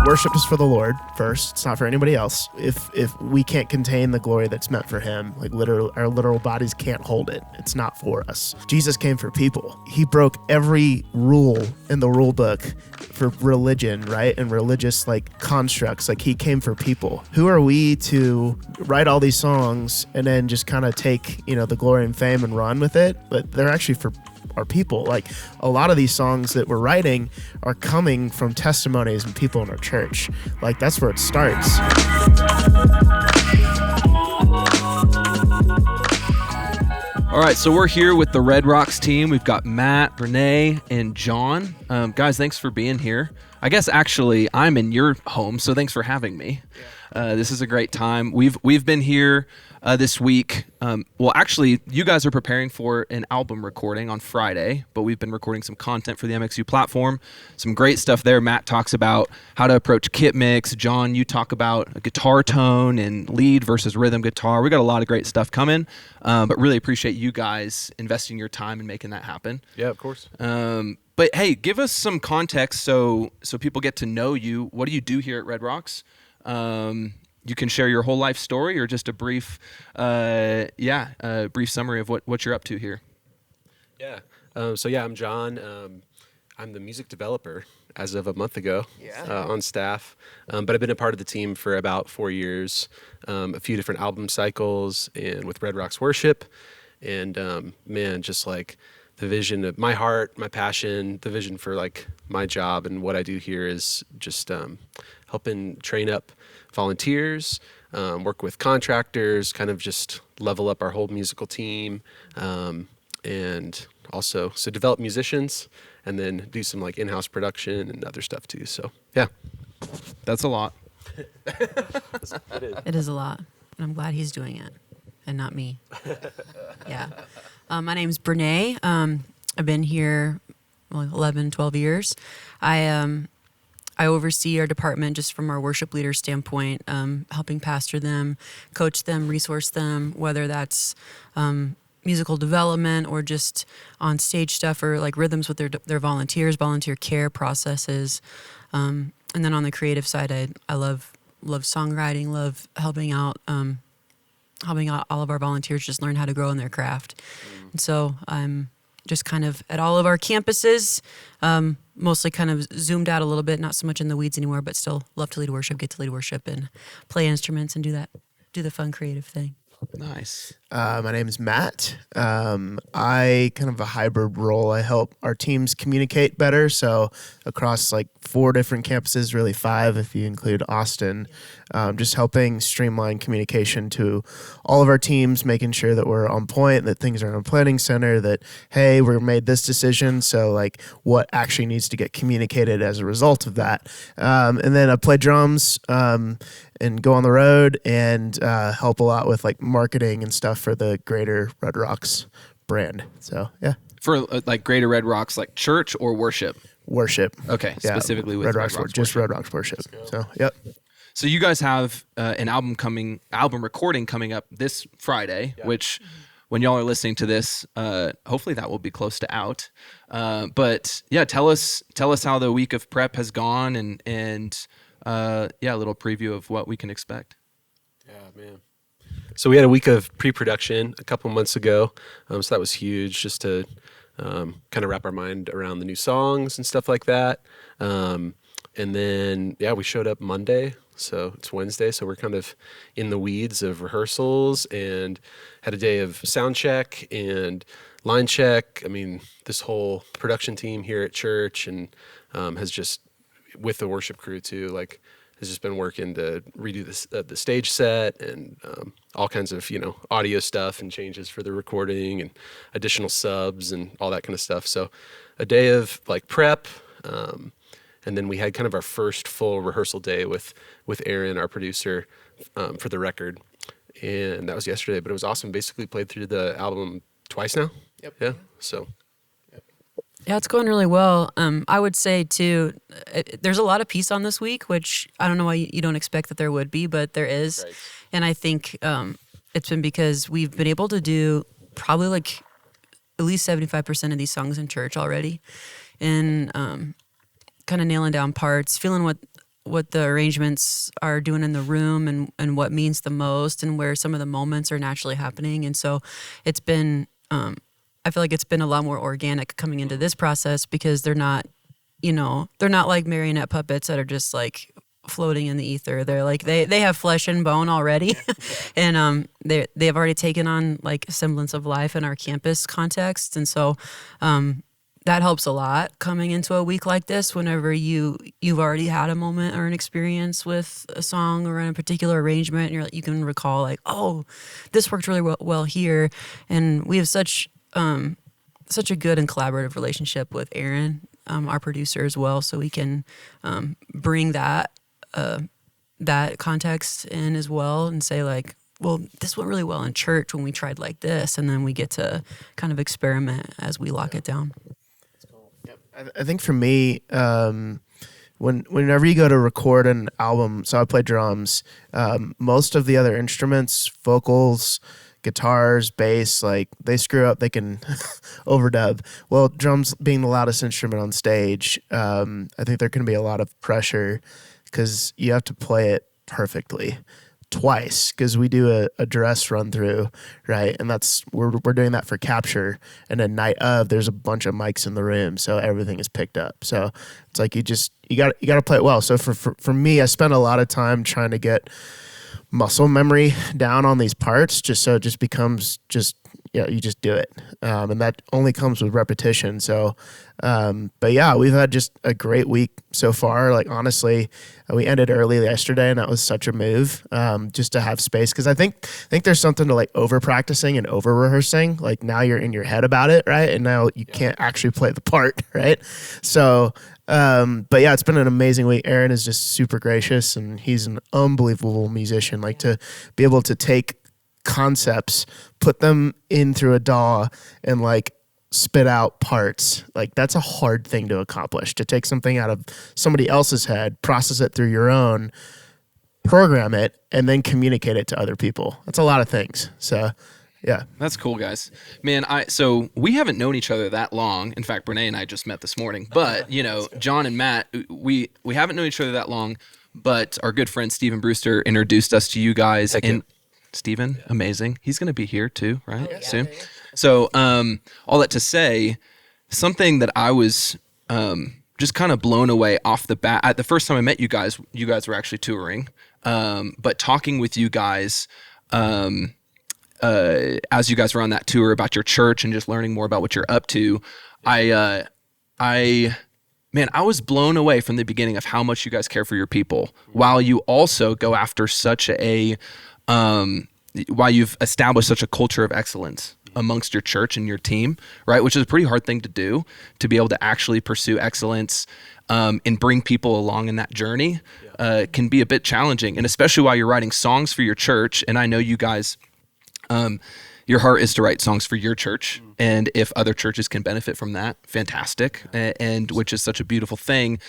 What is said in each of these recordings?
Worship is for the Lord first. It's not for anybody else. If we can't contain the glory that's meant for him, like literal, our literal bodies can't hold it. It's not for us. Jesus came for people. He broke every rule in the rule book for religion, right? And religious like constructs. Like he came for people. Who are we to write all these songs and then just kind of take, the glory and fame and run with it? But they're actually for our people. Like a lot of these songs that we're writing are coming from testimonies and people in our church. Like that's where it starts. All right, so we're here with the Red Rocks team. We've got Matt, Renee, and John. Guys, thanks for being here. I guess actually I'm in your home, so thanks for having me. This is a great time. We've been here this week. Actually, you guys are preparing for an album recording on Friday, but we've been recording some content for the MXU platform. Some great stuff there. Matt talks about how to approach kit mix. John, you talk about a guitar tone and lead versus rhythm guitar. We got a lot of great stuff coming, but really appreciate you guys investing your time and making that happen. Yeah, of course. But hey, give us some context so people get to know you. What do you do here at Red Rocks? You can share your whole life story or just a brief summary of what you're up to here. Yeah. I'm John. I'm the music developer as of a month ago on staff. But I've been a part of the team for about 4 years, a few different album cycles and with Red Rocks Worship. And just like the vision of my heart, my passion, the vision for like my job and what I do here is just helping train up volunteers, work with contractors, kind of just level up our whole musical team, and also develop musicians and then do some like in-house production and other stuff too. So yeah, that's a lot. It is a lot, and I'm glad he's doing it and not me. Yeah. My name's Brene. I've been here 11, 12 years. I oversee our department just from our worship leader standpoint, helping pastor them, coach them, resource them, whether that's musical development or just on stage stuff or like rhythms with their volunteers, volunteer care processes. And then on the creative side, I love songwriting, love helping out all of our volunteers just learn how to grow in their craft. And so I'm just kind of at all of our campuses, mostly kind of zoomed out a little bit, not so much in the weeds anymore, but still love to lead worship, get to lead worship and play instruments and do the fun creative thing. Nice. My name is Matt. I kind of a hybrid role. I help our teams communicate better. So across like 4 different campuses, really 5 if you include Austin, just helping streamline communication to all of our teams, making sure that we're on point, that things are in a planning center, that, hey, we made this decision. So like what actually needs to get communicated as a result of that. And then I play drums, and go on the road and help a lot with like marketing and stuff for the Greater Red Rocks brand. So yeah. For like Greater Red Rocks, like church or worship? Worship. Okay, yeah. Specifically with Red Rocks Worship. Just Red Rocks Worship. So yep. So you guys have an album recording coming up this Friday, which when y'all are listening to this, hopefully that will be close to out. But yeah, tell us how the week of prep has gone and a little preview of what we can expect. Yeah, man. So we had a week of pre-production a couple months ago. So that was huge just to kind of wrap our mind around the new songs and stuff like that. And then, we showed up Monday. So it's Wednesday. So we're kind of in the weeds of rehearsals and had a day of sound check and line check. I mean, this whole production team here at church and has just, with the worship crew too, like has just been working to redo the stage set and all kinds of, audio stuff and changes for the recording and additional subs and all that kind of stuff. So a day of like prep, and then we had kind of our first full rehearsal day with Aaron, our producer, for the record. And that was yesterday, but it was awesome. Basically played through the album twice now. Yep. Yeah. So. Yeah, it's going really well. I would say, too, there's a lot of peace on this week, which I don't know why you don't expect that there would be, but there is. Right. And I think it's been because we've been able to do probably like at least 75% of these songs in church already and kind of nailing down parts, feeling what what the arrangements are doing in the room and what means the most and where some of the moments are naturally happening. And so it's been, I feel like it's been a lot more organic coming into this process because they're not like marionette puppets that are just like floating in the ether. They're like, they have flesh and bone already. And they've already taken on like a semblance of life in our campus context. And so, that helps a lot coming into a week like this whenever you've already had a moment or an experience with a song or in a particular arrangement and you can recall like, oh, this worked really well here. And we have such a good and collaborative relationship with Aaron, our producer as well, so we can bring that context in as well and say like, well, this went really well in church when we tried like this, and then we get to kind of experiment as we lock it down. I think for me, whenever you go to record an album, so I play drums, most of the other instruments, vocals, guitars, bass, like they screw up, they can overdub. Well, drums being the loudest instrument on stage, I think there can be a lot of pressure because you have to play it perfectly twice because we do a dress run through, right? And we're doing that for capture. And then night of, there's a bunch of mics in the room, so everything is picked up. So it's like you got to play it well. So for me, I spent a lot of time trying to get muscle memory down on these parts, just so it just becomes you just do it, and that only comes with repetition. So, but yeah, we've had just a great week so far. Like honestly, we ended early yesterday, and that was such a move, just to have space. Because I think there's something to like over practicing and over rehearsing. Like now you're in your head about it, right? And now you can't actually play the part, right? So. But yeah, it's been an amazing week. Aaron is just super gracious, and he's an unbelievable musician. Like to be able to take concepts, put them in through a DAW, and like spit out parts. Like that's a hard thing to accomplish. To take something out of somebody else's head, process it through your own, program it, and then communicate it to other people. That's a lot of things. So. Yeah. That's cool, guys. Man, so we haven't known each other that long. In fact, Brene and I just met this morning. But, John and Matt, we haven't known each other that long, but our good friend Stephen Brewster introduced us to you guys. And Stephen, amazing. He's going to be here too, right? Soon. Yeah. So all that to say, something that I was just kind of blown away off the bat. The first time I met you guys were actually touring. But talking with you guys, as you guys were on that tour about your church and just learning more about what you're up to, I was blown away from the beginning of how much you guys care for your people, while you also go after while you've established such a culture of excellence amongst your church and your team, right? Which is a pretty hard thing to do, to be able to actually pursue excellence and bring people along in that journey can be a bit challenging. And especially while you're writing songs for your church, and I know you guys, your heart is to write songs for your church, and if other churches can benefit from that, fantastic, and which is such a beautiful thing.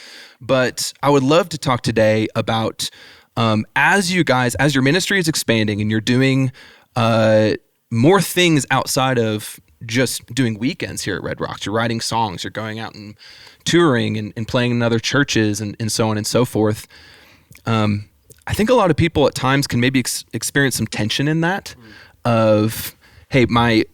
But I would love to talk today about as your ministry is expanding and you're doing more things outside of just doing weekends here at Red Rocks. You're writing songs, you're going out and touring and playing in other churches and so on and so forth. I think a lot of people at times can maybe experience some tension in that of, hey, my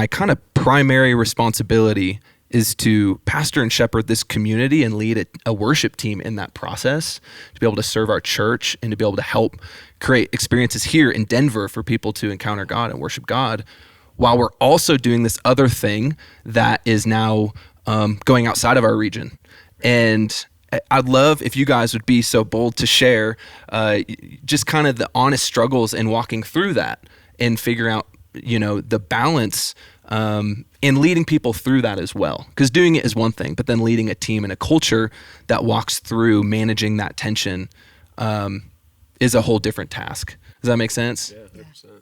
kind of primary responsibility is to pastor and shepherd this community and lead a worship team in that process, to be able to serve our church and to be able to help create experiences here in Denver for people to encounter God and worship God, while we're also doing this other thing that is now going outside of our region. And I'd love if you guys would be so bold to share just kind of the honest struggles in walking through that and figure out, the balance and leading people through that as well. Because doing it is one thing, but then leading a team and a culture that walks through managing that tension is a whole different task. Does that make sense? Yeah, 100%.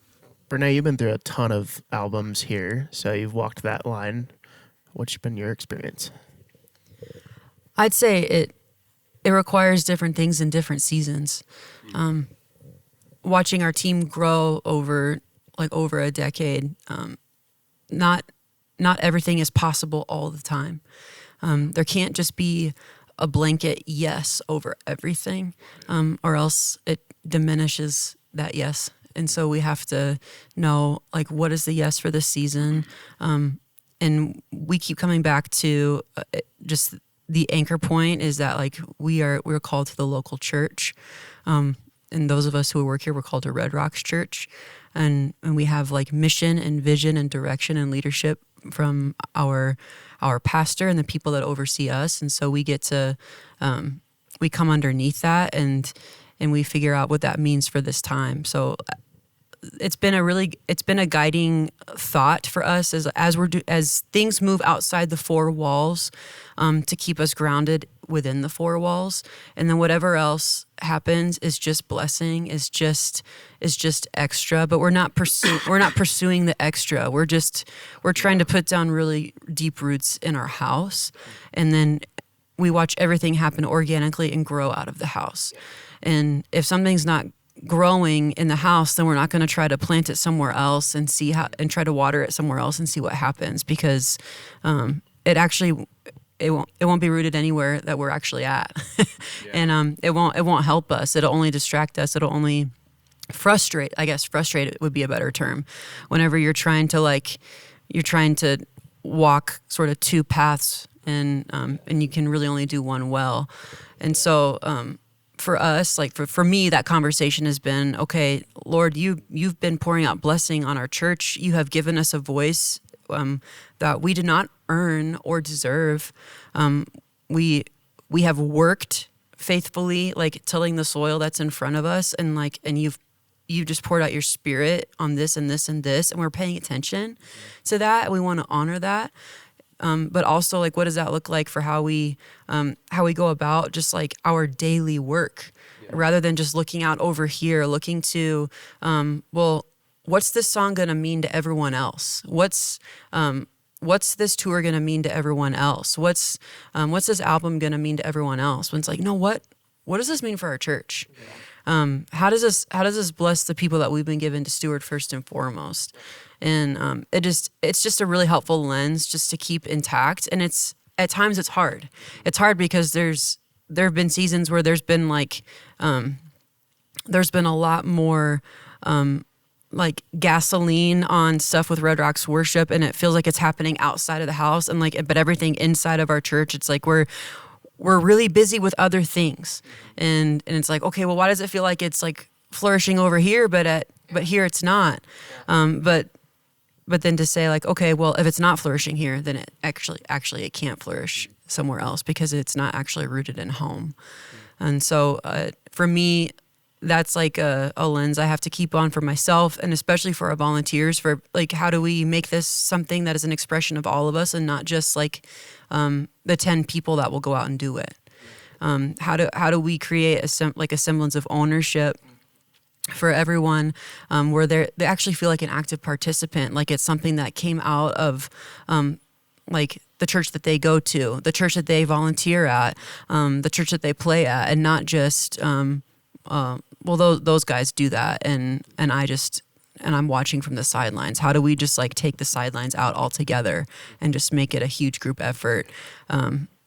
Brene, you've been through a ton of albums here, so you've walked that line. What's been your experience? I'd say it requires different things in different seasons. Watching our team grow over a decade, not everything is possible all the time. There can't just be a blanket yes over everything, or else it diminishes that yes. And so we have to know, like, what is the yes for this season? And we keep coming back to just the anchor point is that, like, we're called to the local church. And those of us who work here, we're called to Red Rocks Church. And we have like mission and vision and direction and leadership from our pastor and the people that oversee us. And so we get to, we come underneath that and we figure out what that means for this time. So it's been a guiding thought for us as things move outside the four walls, to keep us grounded within the four walls, and then whatever else happens is just blessing, is just extra. But we're not pursuing the extra. We're trying to put down really deep roots in our house, and then we watch everything happen organically and grow out of the house. And if something's not growing in the house, then we're not going to try to plant it somewhere else and try to water it somewhere else and see what happens, because it won't be rooted anywhere that we're actually at. And it won't help us. It'll only distract us. It'll only frustrate. I guess frustrate would be a better term. Whenever you're trying to walk sort of two paths, and you can really only do one well. And so for us, like for me, that conversation has been, okay, Lord, you've been pouring out blessing on our church. You have given us a voice that we did not earn or deserve. We have worked faithfully, like tilling the soil that's in front of us, and you've just poured out your spirit on this and this and this, and we're paying attention to that. We want to honor that. But also, like, what does that look like for how we go about just like our daily work, rather than just looking out over here, looking to, well, what's this song going to mean to everyone else? What's this tour going to mean to everyone else? What's this album going to mean to everyone else? When it's like, no, what does this mean for our church? How does this bless the people that we've been given to steward first and foremost? And it's just a really helpful lens just to keep intact. And at times it's hard. It's hard because there have been seasons where there's been a lot more like gasoline on stuff with Red Rocks worship, and it feels like it's happening outside of the house, and but everything inside of our church, it's like we're really busy with other things, and it's like, okay, well, why does it feel like it's like flourishing over here, but here it's not? But then to say, like, okay, well, if it's not flourishing here, then it actually it can't flourish somewhere else, because it's not actually rooted in home. And so for me, that's like a lens I have to keep on for myself, and especially for our volunteers, for like, how do we make this something that is an expression of all of us, and not just like the 10 people that will go out and do it? How do we create a semblance of ownership for everyone, where they actually feel like an active participant, like it's something that came out of like the church that they go to, the church that they volunteer at, the church that they play at, and not just well, those guys do that, and I'm watching from the sidelines. How do we just like take the sidelines out altogether and just make it a huge group effort?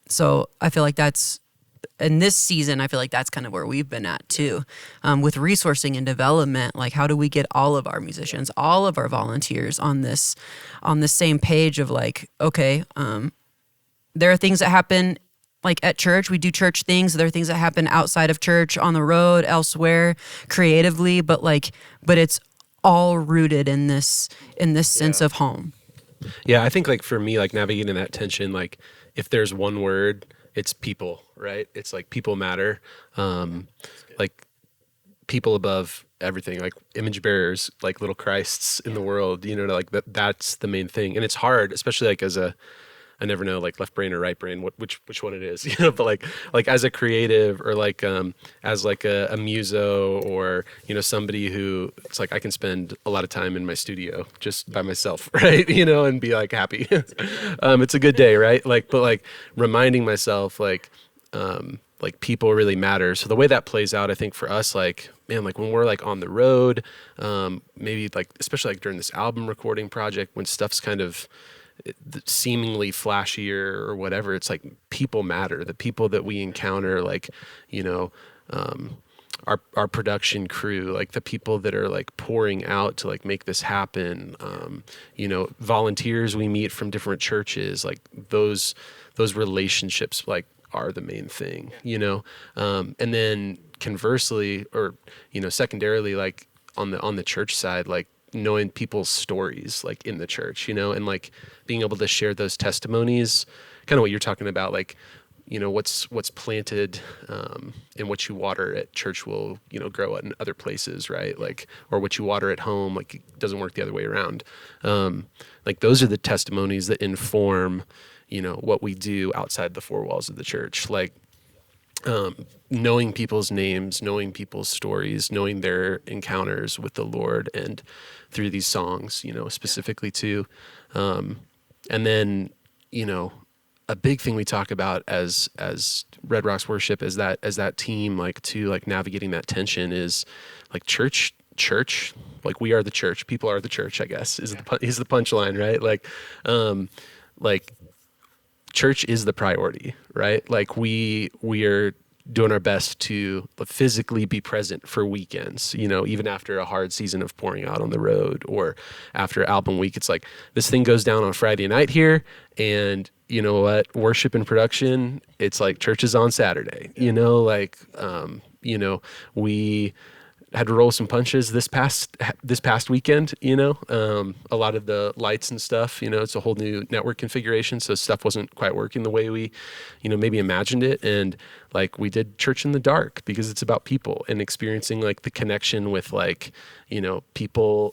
So I feel like that's, in this season, I feel like that's kind of where we've been at too, with resourcing and development. Like, how do we get all of our musicians, all of our volunteers on the same page of like, okay, there are things that happen like at church. We do church things. There are things that happen outside of church, on the road, elsewhere, creatively, but it's all rooted in this sense of home. Yeah, I think like for me, like navigating that tension, like if there's one word, it's people, right? It's like people matter, like people above everything, like image bearers, like little Christs in the world, like that's the main thing. And it's hard, especially like I never know, like left brain or right brain, which one it is, but like as a creative, or like as like a muso, or somebody who, it's like I can spend a lot of time in my studio just by myself, right? And be like happy. It's a good day, right? Like, but like reminding myself like people really matter. So the way that plays out, I think for us, like, man, like when we're like on the road, maybe like especially like during this album recording project, when stuff's kind of seemingly flashier or whatever. It's like people matter. The people that we encounter, like, you know, our production crew, like the people that are like pouring out to like make this happen, you know, volunteers we meet from different churches, like those relationships like are the main thing, you know. And then conversely, or, you know, secondarily, like on the church side, like knowing people's stories like in the church, you know, and like being able to share those testimonies, kind of what you're talking about, like, you know, what's planted and what you water at church will, you know, grow in other places, right? Like, or what you water at home, like it doesn't work the other way around. Like those are the testimonies that inform, you know, what we do outside the four walls of the church. Like knowing people's names, knowing people's stories, knowing their encounters with the Lord and through these songs, you know, specifically too. And then, you know, a big thing we talk about as Red Rocks worship is that as that team, like to like navigating that tension is like church, like we are the church, people are the church, I guess is the punchline, right? Like church is the priority, right? Like we are doing our best to physically be present for weekends, you know, even after a hard season of pouring out on the road or after album week. It's like this thing goes down on Friday night here, and you know what, worship and production, it's like church is on Saturday, you know, like you know, we had to roll some punches this past weekend, you know, a lot of the lights and stuff, you know, it's a whole new network configuration. So stuff wasn't quite working the way we, you know, maybe imagined it. And like we did church in the dark because it's about people and experiencing like the connection with like, you know, people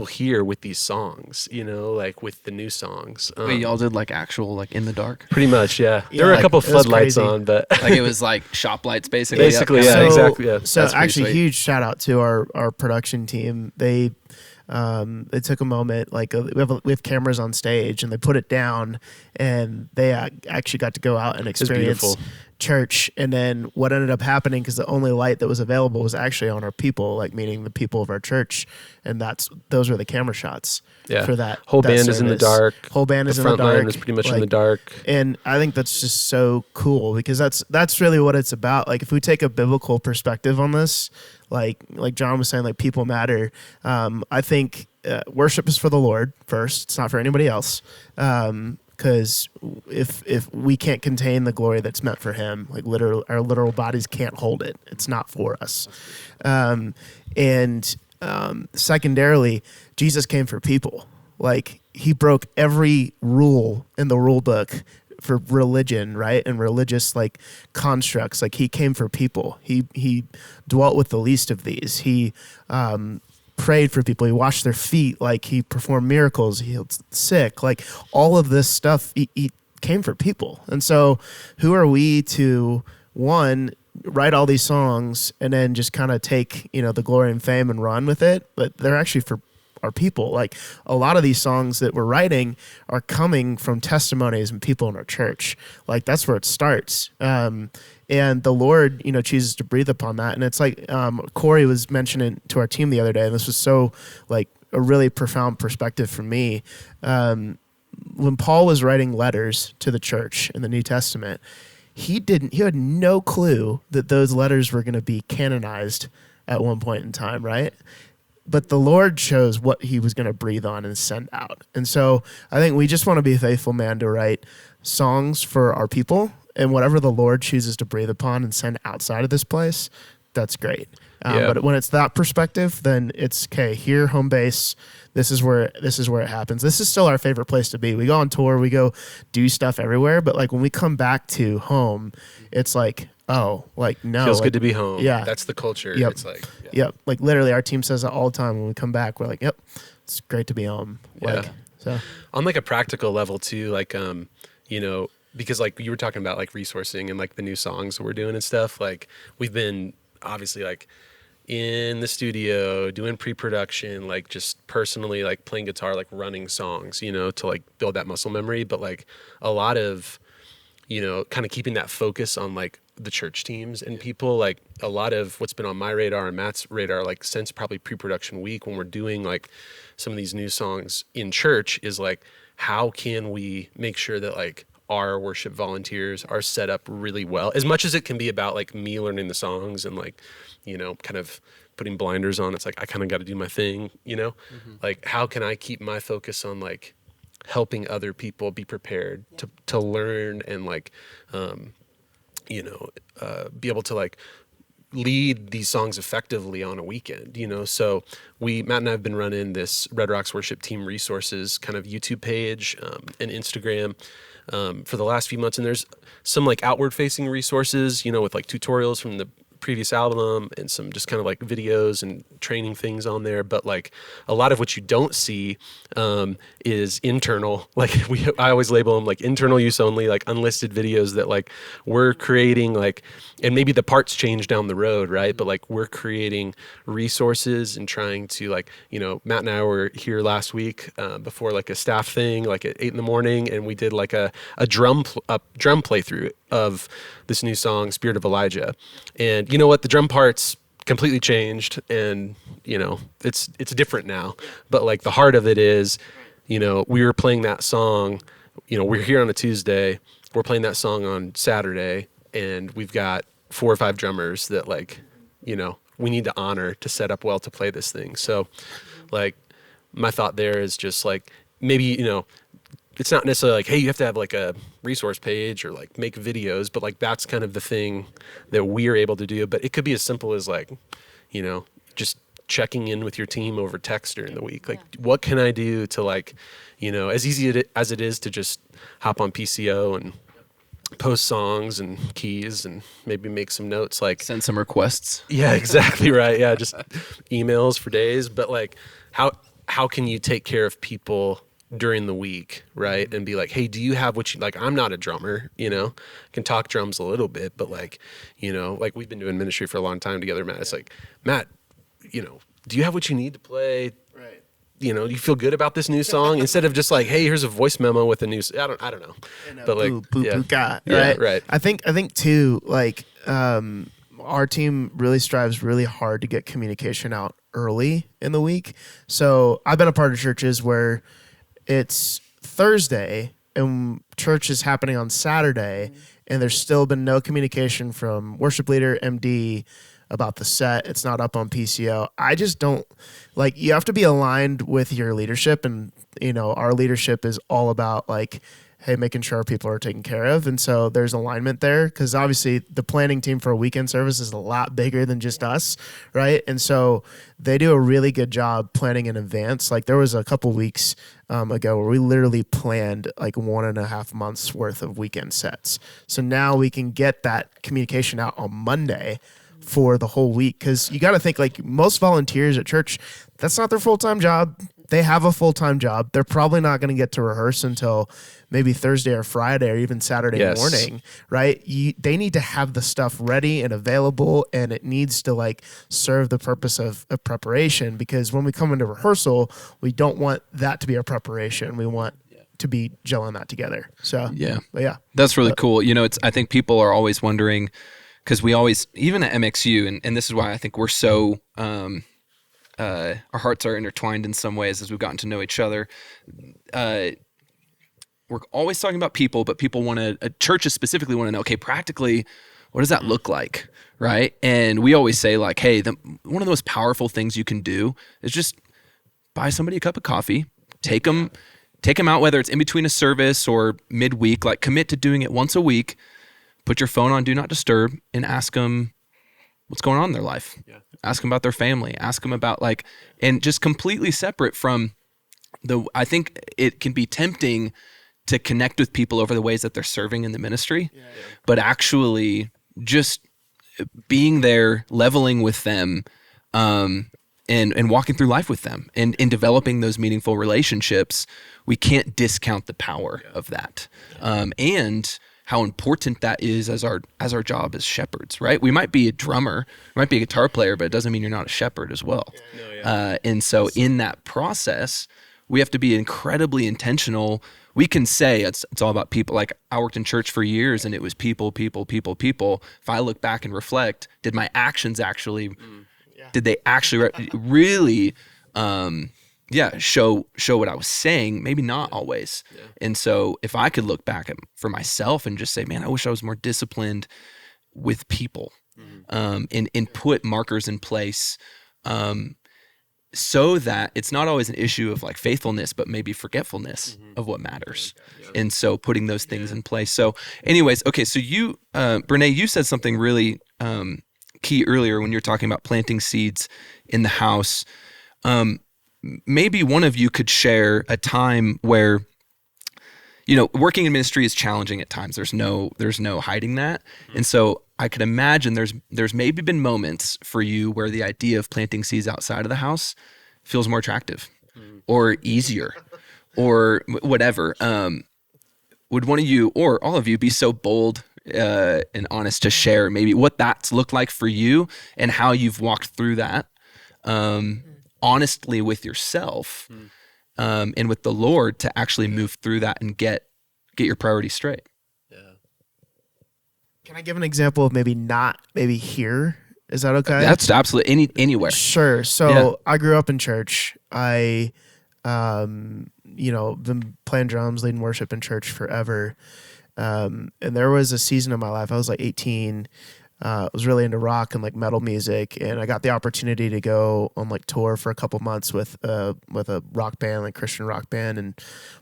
here with these songs, you know, like with the new songs. Wait, y'all did like actual like in the dark? Pretty much, yeah. There were a like, couple it was floodlights crazy. on, but Like it was like shop lights basically. Basically, Yep. yeah, exactly. Yeah. So That's pretty actually, sweet. huge shout out to our production team. They took a moment, like we have cameras on stage, and they put it down, and they actually got to go out and experience beautiful. church. And then what ended up happening, because the only light that was available was actually on our people, like meaning the people of our church, and those were the camera shots. Yeah. For that Whole that band is in the service. dark. Whole band is in the front line dark. is pretty much in Like, the dark. and I think that's just so cool, because that's really what it's about. Like if we take a biblical perspective on this, like John was saying, like people matter. I think worship is for the Lord first. It's not for anybody else. Because if we can't contain the glory that's meant for Him, like literal, our literal bodies can't hold it. It's not for us. Secondarily, Jesus came for people. Like He broke every rule in the rule book for religion, right? And religious like constructs. Like He came for people. He dwelt with the least of these. He prayed for people. He washed their feet. Like He performed miracles. He healed sick. Like all of this stuff, he came for people. And so who are we to, one, write all these songs and then just kind of take, you know, the glory and fame and run with it? But they're actually for our people. Like a lot of these songs that we're writing are coming from testimonies and people in our church. Like that's where it starts. And the Lord, you know, chooses to breathe upon that. And it's like Corey was mentioning to our team the other day, and this was so like a really profound perspective for me. When Paul was writing letters to the church in the New Testament, he had no clue that those letters were going to be canonized at one point in time, right? But the Lord chose what He was going to breathe on and send out. And so I think we just want to be a faithful man to write songs for our people, and whatever the Lord chooses to breathe upon and send outside of this place, that's great. Yeah. But when it's that perspective, then it's okay. Here, home base. This is where it happens. This is still our favorite place to be. We go on tour, we go do stuff everywhere, but like when we come back to home, it's like, oh, like no, Feels like, good to be home. Yeah, That's the culture. Yep. It's like, yeah. Yep. Like literally, our team says that all the time when we come back. We're like, yep, it's great to be home. Like, Yeah. so On like a practical level too, like, you know, because like you were talking about like resourcing and like the new songs that we're doing and stuff, like we've been obviously like in the studio doing pre-production, like just personally like playing guitar, like running songs, you know, to like build that muscle memory. But like a lot of, you know, kind of keeping that focus on like the church teams and people, like a lot of what's been on my radar and Matt's radar, like since probably pre-production week when we're doing like some of these new songs in church, is like how can we make sure that like our worship volunteers are set up really well, as much as it can be about like me learning the songs and like, kind of putting blinders on. It's like, I kind of got to do my thing, like how can I keep my focus on like helping other people be prepared to learn and like, be able to like lead these songs effectively on a weekend, So Matt and I have been running this Red Rocks Worship Team Resources kind of YouTube page and Instagram for the last few months. And there's some like outward facing resources, with like tutorials from the previous album and some just kind of like videos and training things on there. But like a lot of what you don't see is internal. Like I always label them like internal use only, like unlisted videos that like we're creating like, and maybe the parts change down the road, right? But like we're creating resources and trying to like, Matt and I were here last week before like a staff thing, like at 8 a.m, and we did like a drum playthrough of this new song, Spirit of Elijah. And you know what? The drum parts completely changed and, it's different now. But like the heart of it is, we were playing that song, we're here on a Tuesday, we're playing that song on Saturday, and we've got 4 or 5 drummers that like, we need to honor to set up well to play this thing. So like my thought there is just like, maybe, it's not necessarily like, hey, you have to have like a resource page or like make videos, but like that's kind of the thing that we're able to do. But it could be as simple as like, just checking in with your team over text during the week. Like, what can I do to like, as easy as it is to just hop on PCO and post songs and keys and maybe make some notes, like Send some requests. yeah, exactly right. Yeah, just emails for days. But like, how can you take care of people during the week, right? And be like, hey, do you have what you like? I'm not a drummer, can talk drums a little bit, but like, like we've been doing ministry for a long time together, Matt. It's like, Matt, do you have what you need to play? Right. Do you feel good about this new song? Instead of just like, hey, here's a voice memo with a new. I don't know, but like, right? Right. I think too, like, our team really strives really hard to get communication out early in the week. So I've been a part of churches where it's Thursday and church is happening on Saturday, and there's still been no communication from worship leader, MD, about the set. It's not up on PCO. I just don't like, you have to be aligned with your leadership, and our leadership is all about like, hey, making sure our people are taken care of. And so there's alignment there, because obviously the planning team for a weekend service is a lot bigger than just us, right? And so they do a really good job planning in advance. Like there was a couple weeks ago where we literally planned like 1.5 months worth of weekend sets. So now we can get that communication out on Monday for the whole week, because you got to think like most volunteers at church, that's not their full-time job. They have a full-time job. They're probably not going to get to rehearse until maybe Thursday or Friday or even Saturday morning, right? They need to have the stuff ready and available, and it needs to like serve the purpose of preparation, because when we come into rehearsal, we don't want that to be our preparation. We want to be gelling that together. So that's really cool. I think people are always wondering, because we always, even at MXU, and this is why I think we're so our hearts are intertwined in some ways as we've gotten to know each other. We're always talking about people, but people churches specifically want to know, okay, practically, what does that look like, right? And we always say like, hey, one of the most powerful things you can do is just buy somebody a cup of coffee, take them out, whether it's in between a service or midweek, like commit to doing it once a week, put your phone on Do Not Disturb, and ask them what's going on in their life. Yeah. Ask them about their family. Ask them about like, and just completely separate from I think it can be tempting to connect with people over the ways that they're serving in the ministry, but actually just being there, leveling with them, and walking through life with them, and developing those meaningful relationships. We can't discount the power of that, and how important that is as our job as shepherds, right? We might be a drummer, we might be a guitar player, but it doesn't mean you're not a shepherd as well. And so in that process, we have to be incredibly intentional. We can say it's all about people. Like I worked in church for years, and it was people. If I look back and reflect, did my actions actually, did they actually really show what I was saying, maybe not always. Yeah. And so if I could look back for myself and just say, man, I wish I was more disciplined with people, and put markers in place, so that it's not always an issue of like faithfulness, but maybe forgetfulness of what matters. Yeah. And so putting those things in place. So anyways, okay. So you, Brene, you said something really key earlier when you're talking about planting seeds in the house. Maybe one of you could share a time where, working in ministry is challenging at times. There's no hiding that. And so I could imagine there's maybe been moments for you where the idea of planting seeds outside of the house feels more attractive or easier or whatever. Would one of you or all of you be so bold and honest to share maybe what that's looked like for you and how you've walked through that honestly with yourself and with the Lord to actually move through that and get your priorities straight? Can I give an example of maybe here? Is that okay? That's absolutely anywhere. Sure. So I grew up in church. I, been playing drums, leading worship in church forever. And there was a season of my life, I was like 18. I was really into rock and like metal music, and I got the opportunity to go on like tour for a couple months with a rock band, like Christian rock band, and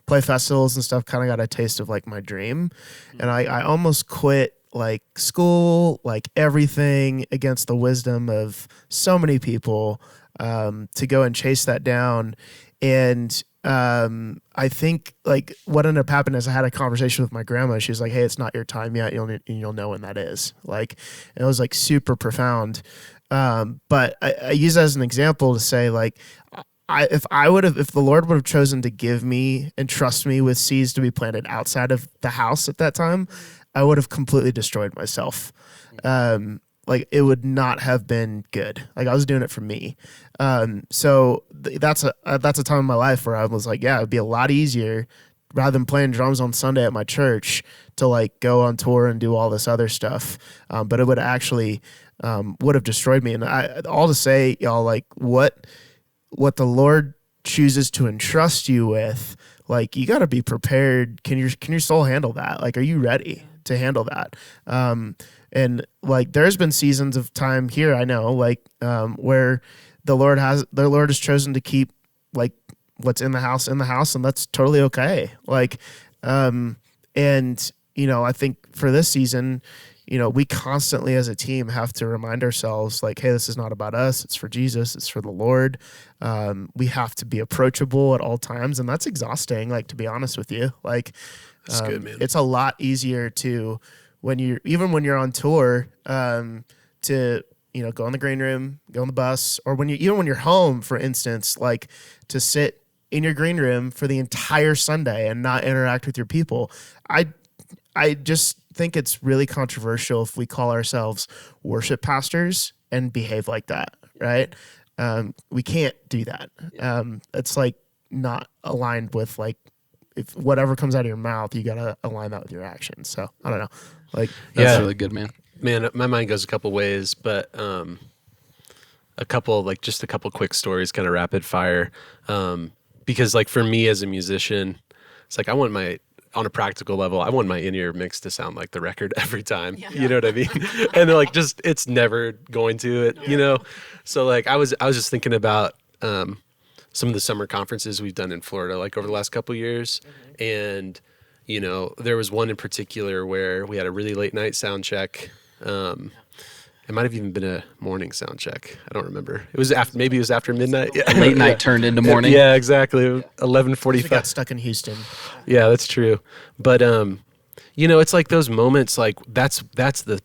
play festivals and stuff. Kind of got a taste of like my dream, and I almost quit like school, like everything against the wisdom of so many people to go and chase that down. And I think like what ended up happening is I had a conversation with my grandma. She was like, "Hey, it's not your time yet. You'll know when that is." Like, and it was like super profound. But I use that as an example to say like, if the Lord would have chosen to give me and trust me with seeds to be planted outside of the house at that time, I would have completely destroyed myself. Like it would not have been good. Like I was doing it for me. So that's a time in my life where I was like, yeah, it'd be a lot easier rather than playing drums on Sunday at my church to like go on tour and do all this other stuff. But it would actually would have destroyed me. And all to say, y'all, like what the Lord chooses to entrust you with, like you got to be prepared. Can your soul handle that? Like, are you ready to handle that? And like, there's been seasons of time here, I know, like where the Lord has chosen to keep like what's in the house, and that's totally okay. Like, and I think for this season, we constantly as a team have to remind ourselves like, hey, this is not about us. It's for Jesus. It's for the Lord. We have to be approachable at all times. And that's exhausting. Like, to be honest with you, like, that's good, man. It's a lot easier to, when you're on tour, to, go in the green room, go on the bus, or when you're home, for instance, like to sit in your green room for the entire Sunday and not interact with your people. I just think it's really controversial if we call ourselves worship pastors and behave like that, right? We can't do that. It's like not aligned with like, if whatever comes out of your mouth, you got to align that with your actions. So I don't know. Like, that's really good, man. Man, my mind goes a couple ways, but a couple quick stories, kind of rapid fire. Because like for me as a musician, it's like on a practical level, I want my in-ear mix to sound like the record every time. Yeah. You know what I mean? And like just it's never going to So like I was just thinking about some of the summer conferences we've done in Florida, like over the last couple of years. And, there was one in particular where we had a really late night sound check. It might have even been a morning sound check. I don't remember. It was after midnight. Yeah. Late night turned into morning. Yeah, exactly. 11:45. Got stuck in Houston. Yeah, that's true. But it's like those moments, like that's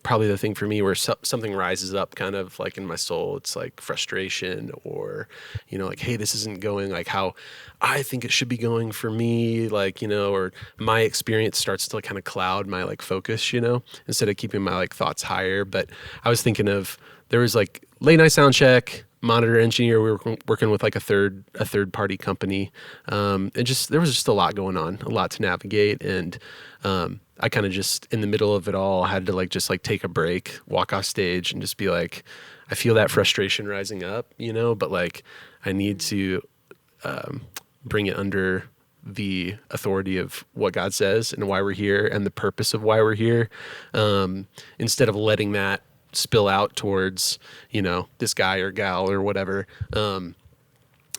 probably the thing for me where something rises up kind of like in my soul. It's like frustration or, like, hey, this isn't going like how I think it should be going for me, like, or my experience starts to like kind of cloud my like focus, instead of keeping my like thoughts higher. But I was thinking there was like late night sound check, monitor engineer. We were working with like a third party company. And there was just a lot going on, a lot to navigate. And, I kind of just in the middle of it all had to just take a break, walk off stage and just be like, I feel that frustration rising up, but like I need to bring it under the authority of what God says and why we're here and the purpose of why we're here, instead of letting that spill out towards, this guy or gal or whatever. And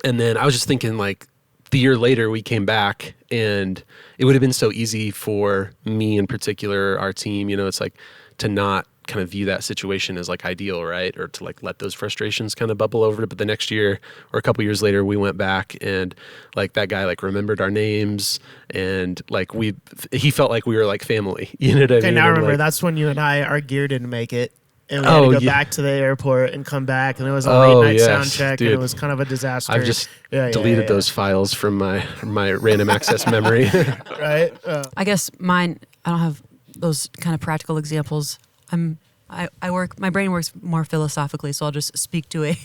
then I was just thinking, like, the year later we came back, and it would have been so easy for me in particular, our team, it's like to not kind of view that situation as like ideal, right? Or to like let those frustrations kind of bubble over. But the next year or a couple years later, we went back, and like that guy like remembered our names, and like he felt like we were like family. You know what I mean? Okay, now I And, remember like, that's when you and our gear didn't make it. And we had to go back to the airport and come back, and it was a late night sound check, dude. and it was kind of a disaster. I've just deleted those files from my random access memory. Right? I guess mine, I don't have those kind of practical examples. My brain works more philosophically, so I'll just speak to a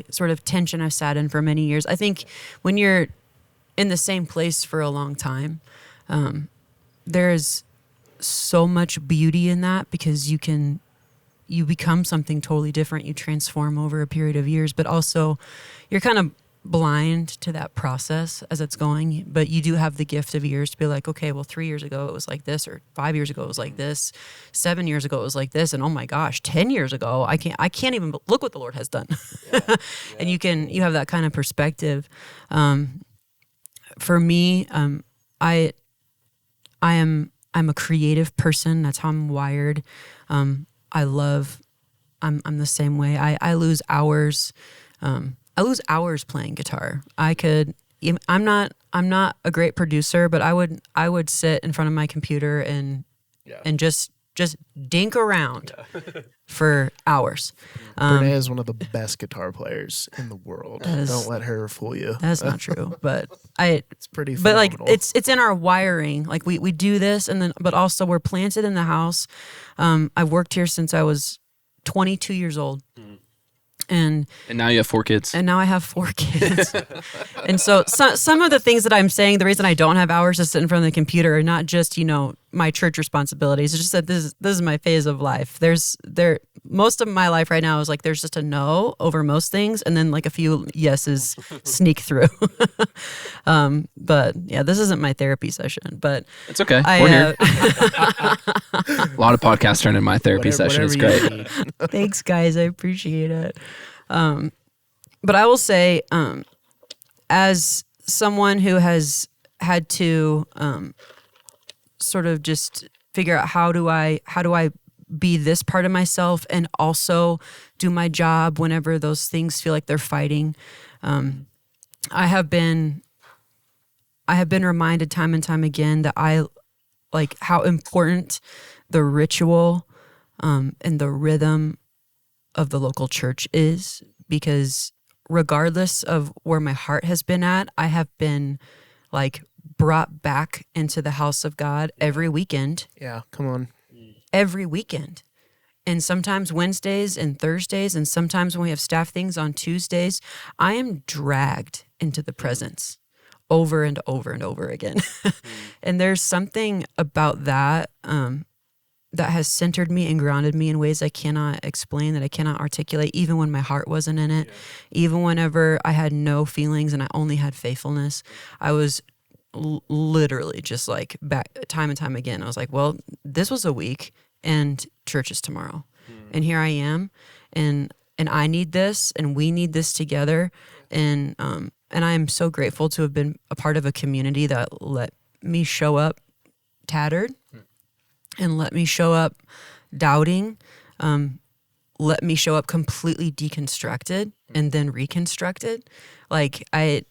sort of tension I've sat in for many years. I think when you're in the same place for a long time, there's so much beauty in that, because you become something totally different. You transform over a period of years, but also you're kind of blind to that process as it's going. But you do have the gift of years to be like, okay, well, 3 years ago it was like this, or 5 years ago it was like this, 7 years ago it was like this, and oh my gosh, 10 years ago I can't even look what the Lord has done. And you have that kind of perspective. For me, I'm a creative person. That's how I'm wired. I'm the same way. I lose hours. I lose hours playing guitar. I'm not a great producer, but I would sit in front of my computer and just dink around for hours. Renee is one of the best guitar players in the world. Don't let her fool you. That's not true, but it's pretty phenomenal. phenomenal. But like it's in our wiring. Like we do this, and then but also we're planted in the house. I've worked here since I was 22 years old. And now you have 4 kids. And now I have 4 kids. And so some of the things that I'm saying, the reason I don't have hours to sit in front of the computer are not just, my church responsibilities. It's just that this is my phase of life. Most of my life right now is like there's just a no over most things, and then like a few yeses sneak through. But yeah, this isn't my therapy session, but it's okay. We're here. A lot of podcasts turn into my therapy session. It's great. Thanks, guys. I appreciate it. But I will say, as someone who has had to sort of just figure out how do I be this part of myself and also do my job whenever those things feel like they're fighting. I have been reminded time and time again that I like how important the ritual and the rhythm of the local church is, because regardless of where my heart has been at, I have been like brought back into the house of God every weekend. Yeah, come on. Every weekend. And sometimes Wednesdays and Thursdays, and sometimes when we have staff things on Tuesdays, I am dragged into the presence over and over and over again. And there's something about that that has centered me and grounded me in ways I cannot explain, that I cannot articulate, even when my heart wasn't in it. Even whenever I had no feelings and I only had faithfulness, I was literally just like back time and time again. I was like, well, this was a week and church is tomorrow. And here I am, and I need this, and we need this together. And I am so grateful to have been a part of a community that let me show up tattered and let me show up doubting, let me show up completely deconstructed and then reconstructed. Like I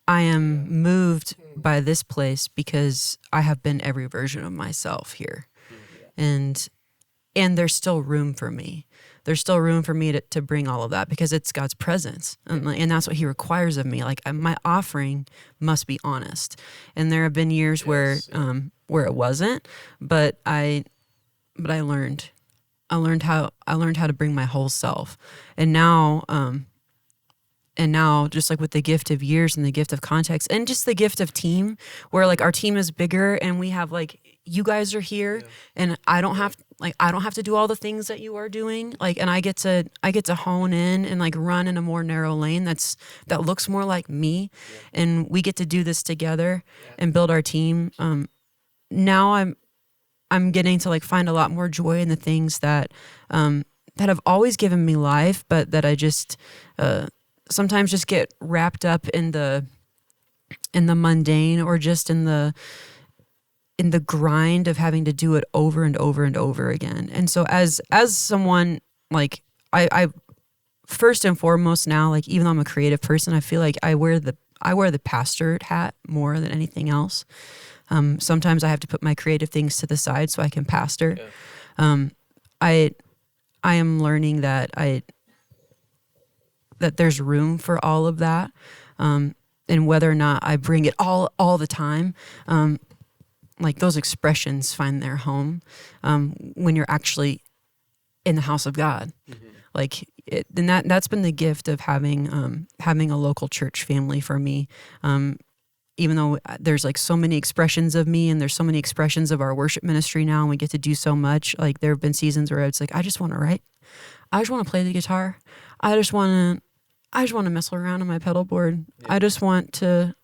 am moved by this place because I have been every version of myself here. And there's still room for me. There's still room for me to bring all of that, because it's God's presence. And that's what he requires of me. Like my offering must be honest. And there have been years where it wasn't, but I learned. I learned how to bring my whole self. And now just like with the gift of years and the gift of context and just the gift of team, where like our team is bigger and we have like you guys are here, and I don't have to do all the things that you are doing. Like, and I get to hone in and like run in a more narrow lane that looks more like me, and we get to do this together and build our team. Now I'm getting to like find a lot more joy in the things that have always given me life, but that I just sometimes just get wrapped up in the mundane, or just in the grind of having to do it over and over and over again. And so as someone, like, I first and foremost now, like, even though I'm a creative person, I feel like I wear the pastor hat more than anything else. Sometimes I have to put my creative things to the side so I can pastor. I am learning that there's room for all of that. And whether or not I bring it all the time, like, those expressions find their home when you're actually in the house of God. Like, and that's been the gift of having a local church family for me. Even though there's like so many expressions of me, and there's so many expressions of our worship ministry now, and we get to do so much. Like, there have been seasons where it's like, I just want to write, I just want to play the guitar, I just want to mess around on my pedal board. I just want to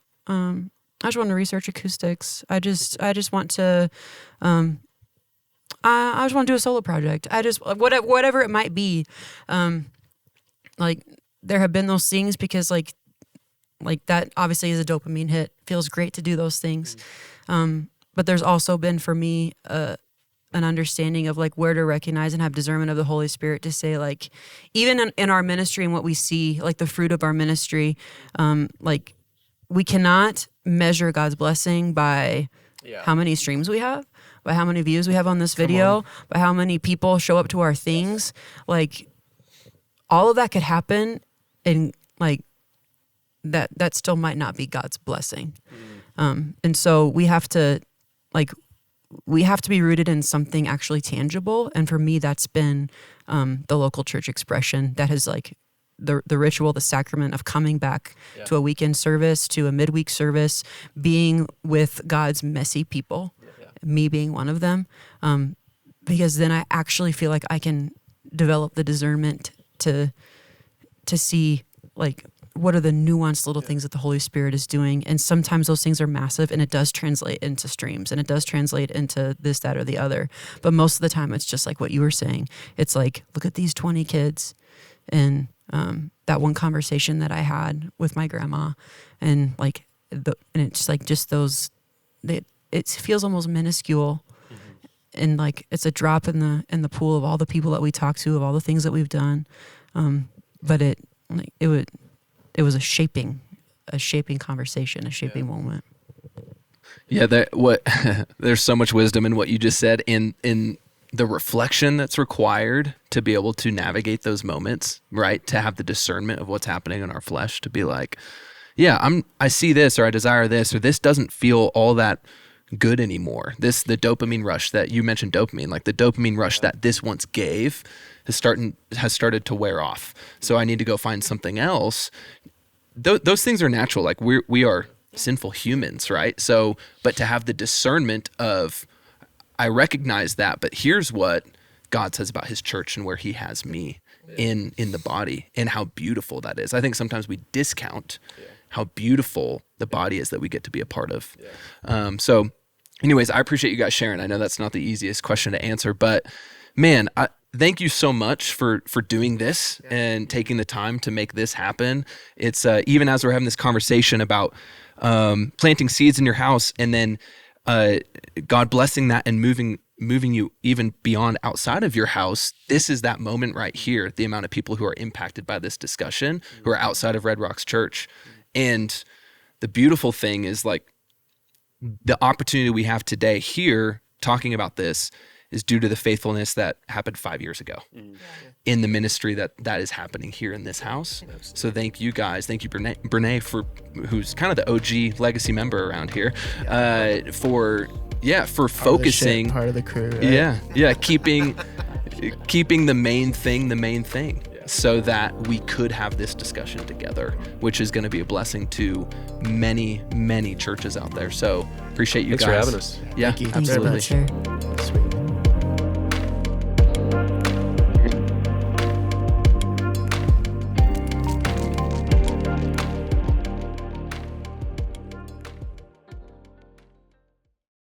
research acoustics. I just want to I just want to do a solo project. Whatever it might be. Like, there have been those things because like that obviously is a dopamine hit. Feels great to do those things. But there's also been for me an understanding of like where to recognize and have discernment of the Holy Spirit to say, like, even in our ministry and what we see, like the fruit of our ministry, like, we cannot measure God's blessing by how many streams we have, by how many views we have on this video, by how many people show up to our things. Like, all of that could happen, and like that still might not be God's blessing. And so we have to be rooted in something actually tangible. And for me, that's been the local church expression that has like the ritual, the sacrament of coming back to a weekend service, to a midweek service, being with God's messy people, me being one of them. Because then I actually feel like I can develop the discernment to see like what are the nuanced little things that the Holy Spirit is doing. And sometimes those things are massive, and it does translate into streams, and it does translate into this, that, or the other. But most of the time it's just like what you were saying. It's like, look at these 20 kids, and that one conversation that I had with my grandma, and like, and it's like just those, it feels almost minuscule. And like, it's a drop in the pool of all the people that we talk to, of all the things that we've done. But it was a shaping conversation, a shaping moment. Yeah, there's so much wisdom in what you just said, in the reflection that's required to be able to navigate those moments, right? To have the discernment of what's happening in our flesh, to be like, yeah, I see this, or I desire this, or this doesn't feel all that good anymore. The dopamine rush that you mentioned, like the dopamine rush that this once gave has started to wear off. So I need to go find something else. Those things are natural. Like, we are sinful humans, right? So, but to have the discernment of, I recognize that, but here's what God says about his church and where he has me in the body, and how beautiful that is. I think sometimes we discount how beautiful the body is that we get to be a part of. So anyways, I appreciate you guys sharing. I know that's not the easiest question to answer, but man, thank you so much for doing this and taking the time to make this happen. It's even as we're having this conversation about planting seeds in your house, and then God blessing that and moving you even beyond outside of your house. This is that moment right here, the amount of people who are impacted by this discussion, who are outside of Red Rocks Church. And the beautiful thing is, like, the opportunity we have today here talking about this is due to the faithfulness that happened 5 years ago in the ministry that is happening here in this house. So thank you guys. Thank you, Brene, who's kind of the OG legacy member around here, for focusing. Part of the crew, right? Yeah. Keeping the main thing the main thing. so that we could have this discussion together, which is going to be a blessing to many, many churches out there. So appreciate you Thanks guys for having us. Yeah, Thank you. Thank you absolutely. both, sir. Sweet.